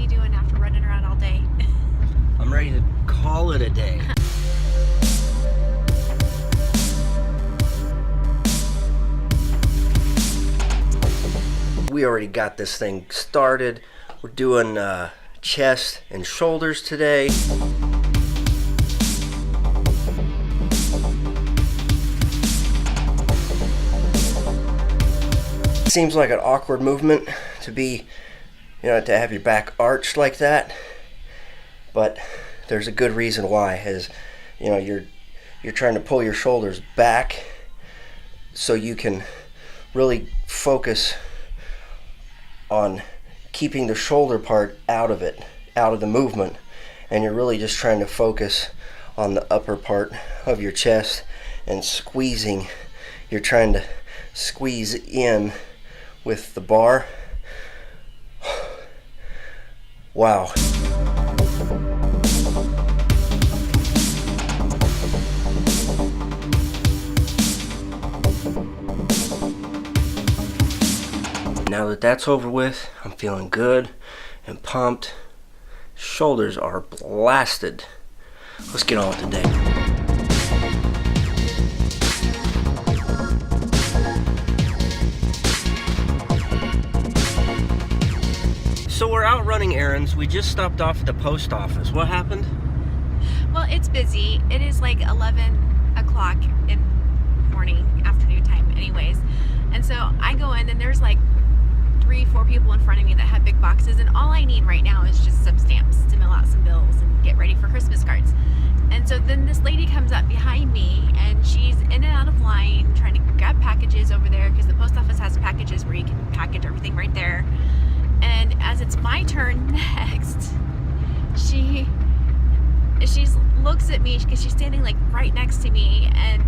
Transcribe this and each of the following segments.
you doing after running around all day? I'm ready to call it a day. We already got this thing started. We're doing chest and shoulders today. Seems like an awkward movement to be, to have your back arched like that, but there's a good reason why. As you're trying to pull your shoulders back so you can really focus on keeping the shoulder part out of the movement, and you're really just trying to focus on the upper part of your chest and squeezing. You're trying to squeeze in with the bar. Wow. Now that that's over with, I'm feeling good and pumped. Shoulders are blasted. Let's get on with the day. So we're out running errands. We just stopped off at the post office. What happened? Well, it's busy. It is like 11 o'clock in morning, afternoon time anyways. And so I go in and there's like 3-4 people in front of me that have big boxes, and all I need right now is just some stamps to mail out some bills and get ready for Christmas cards. And so then this lady comes up behind me, and she's in and out of line trying to grab packages over there, because the post office has packages where you can package everything right there. And as it's my turn next, she looks at me, because she's standing like right next to me, and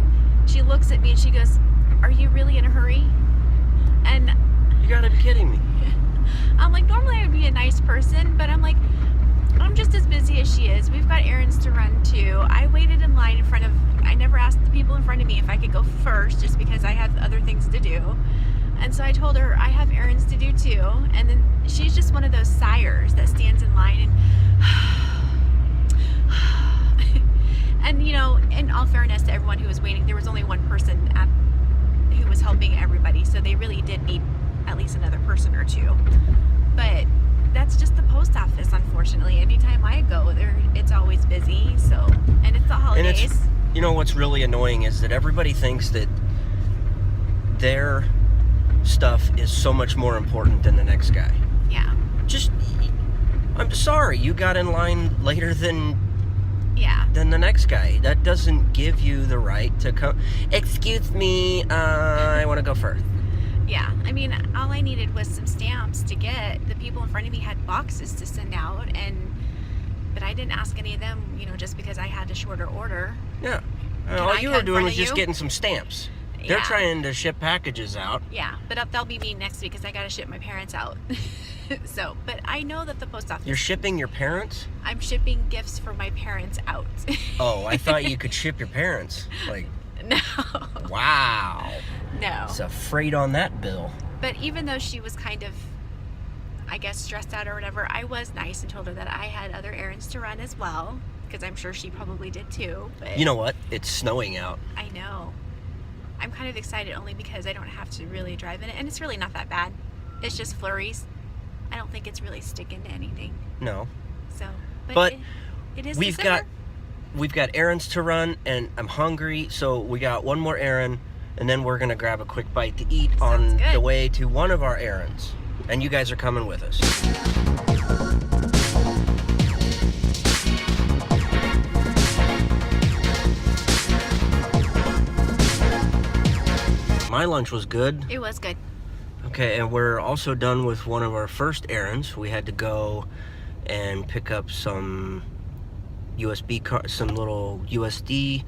she looks at me and she goes, "Are you really in a hurry?" And you gotta be kidding me. I'm like, normally I would be a nice person, but I'm like, I'm just as busy as she is. We've got errands to run too. I waited in line in front of, I never asked the people in front of me if I could go first, just because I had other things to do. And so I told her I have errands to do too. And then she's just one of those sighers that stands in line and in all fairness to everyone who was waiting, there was only one person who was helping everybody, so they really did need at least another person or two. But that's just the post office, unfortunately. Anytime I go there, it's always busy. So, and it's the holidays. And what's really annoying is that everybody thinks that their stuff is so much more important than the next guy. Yeah. I'm sorry, you got in line later than the next guy. That doesn't give you the right to come. Excuse me, I want to go first. Yeah, I mean, all I needed was some stamps to get. The people in front of me had boxes to send out, but I didn't ask any of them, just because I had a shorter order. Yeah, all you were doing was just getting some stamps. They're trying to ship packages out. Yeah, but that'll be me next week, because I got to ship my parents out. So, but I know that the post office... You're shipping your parents? I'm shipping gifts for my parents out. Oh, I thought you could ship your parents. Like... No. Wow. No. It's a freight on that bill. But even though she was kind of, I guess, stressed out or whatever, I was nice and told her that I had other errands to run as well, because I'm sure she probably did too. But you know what? It's snowing out. I know. I'm kind of excited only because I don't have to really drive in it, and it's really not that bad. It's just flurries. I don't think it's really sticking to anything. No. So, but it is we've got errands to run, and I'm hungry, so we got one more errand, and then we're gonna grab a quick bite to eat on the way to one of our errands. And you guys are coming with us. My lunch was good. It was good. Okay, and we're also done with one of our first errands. We had to go and pick up some some little USB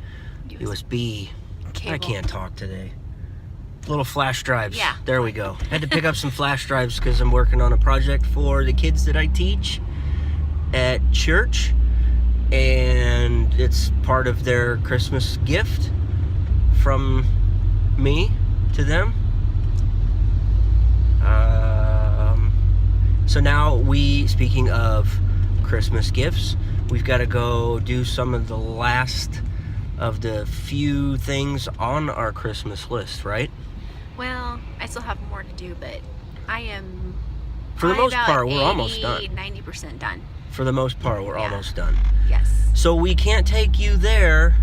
cable. I can't talk today. Little flash drives. Yeah. There we go. Had to pick up some flash drives because I'm working on a project for the kids that I teach at church, and it's part of their Christmas gift from me to them. So now speaking of of Christmas gifts. We've got to go do some of the last of the few things on our Christmas list, right? Well, I still have more to do, but I am For the most about part, we're almost done. 90% done. For the most part, we're almost done. Yes. So we can't take you there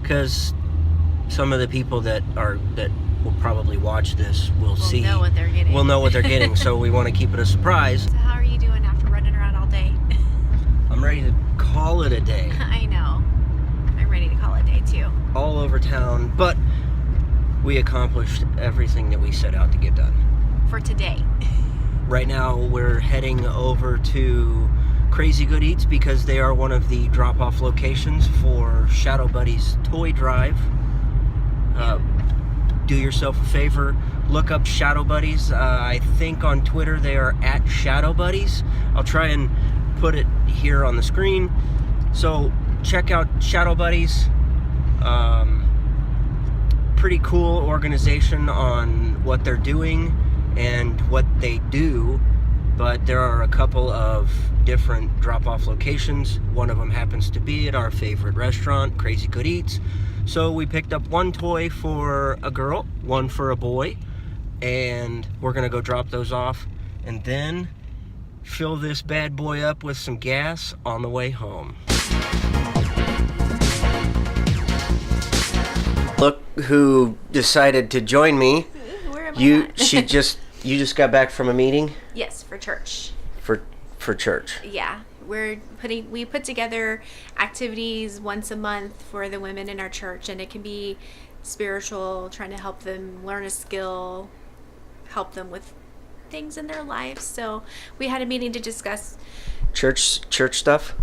because some of the people that will probably watch this will know what they're getting. Will know what they're getting. So we want to keep it a surprise. So how are you doing after running around all day? I'm ready to call it a day. I know. I'm ready to call it a day too. All over town, but we accomplished everything that we set out to get done. For today. Right now, we're heading over to Crazy Good Eats because they are one of the drop-off locations for Shadow Buddy's toy drive. Do yourself a favor, look up Shadow Buddies. I think on Twitter they are at Shadow Buddies. I'll try and put it here on the screen. So check out Shadow Buddies. Pretty cool organization on what they're doing and what they do, but there are a couple of different drop-off locations. One of them happens to be at our favorite restaurant, Crazy Good Eats. So we picked up one toy for a girl, one for a boy, and we're gonna go drop those off and then fill this bad boy up with some gas on the way home. Look who decided to join me. Where am I at? You just got back from a meeting? Yes, for church. For church. Yeah, we put together activities once a month for the women in our church, and it can be spiritual, trying to help them learn a skill, help them with things in their lives. So we had a meeting to discuss Church stuff?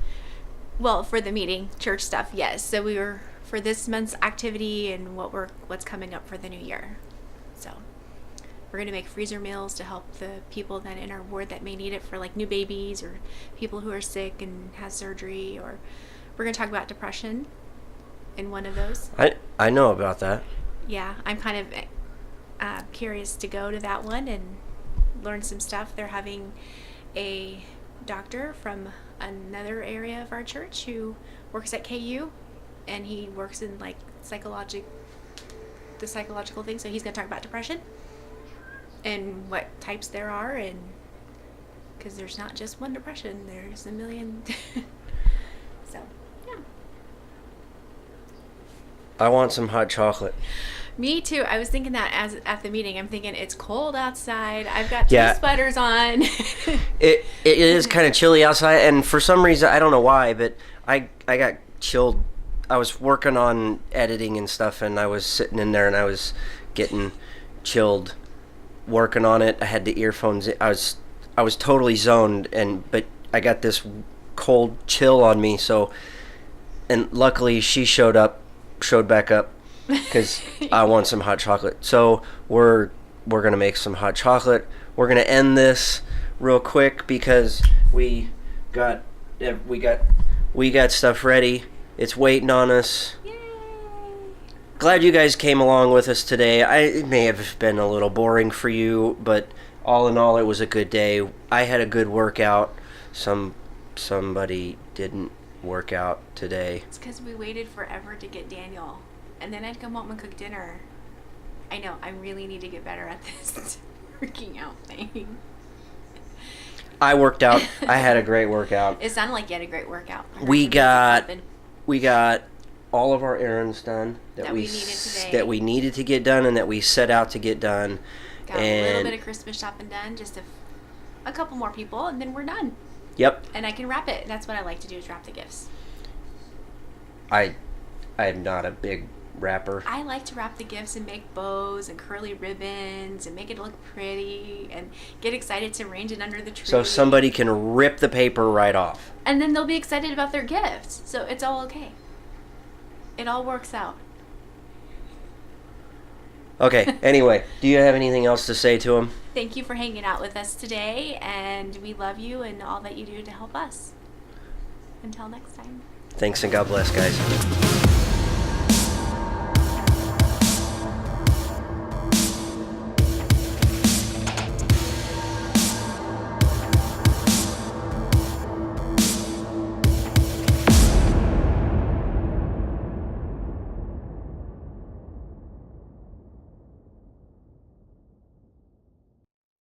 well, for the meeting, church stuff, yes. So we were for this month's activity and what's coming up for the new year. So we're going to make freezer meals to help the people that in our ward that may need it, for like new babies or people who are sick and has surgery. Or we're going to talk about depression in one of those. I know about that. Yeah, I'm kind of curious to go to that one and learn some stuff. They're having a doctor from another area of our church who works at KU, and he works in like the psychological thing. So he's going to talk about depression and what types there are, and because there's not just one depression, there's a million. So yeah, I want some hot chocolate. me too. I was thinking that at the meeting. I'm thinking it's cold outside. I've got two sweaters on. It is kind of chilly outside, and for some reason I don't know why, but I got chilled. I was working on editing and stuff, and I was sitting in there and I was getting chilled working on it. I had the earphones. I was totally zoned, but I got this cold chill on me. So, and luckily she showed back up because I want some hot chocolate. So we're gonna make some hot chocolate. We're gonna end this real quick because we got stuff ready. It's waiting on us. Yay! Glad you guys came along with us today. It may have been a little boring for you, but all in all, it was a good day. I had a good workout. Somebody didn't work out today. It's because we waited forever to get Daniel, and then I'd come home and cook dinner. I know, I really need to get better at this working out thing. I worked out. I had a great workout. It sounded like you had a great workout. We got all of our errands done that we needed to get done and that we set out to get done. Got a little bit of Christmas shopping done, just a couple more people, and then we're done. Yep. And I can wrap it. That's what I like to do, is wrap the gifts. I'm not a big wrapper. I like to wrap the gifts and make bows and curly ribbons and make it look pretty and get excited to arrange it under the tree. So somebody can rip the paper right off. And then they'll be excited about their gifts. So it's all okay. It all works out. Okay, anyway, do you have anything else to say to him? Thank you for hanging out with us today, and we love you and all that you do to help us. Until next time. Thanks and God bless, guys.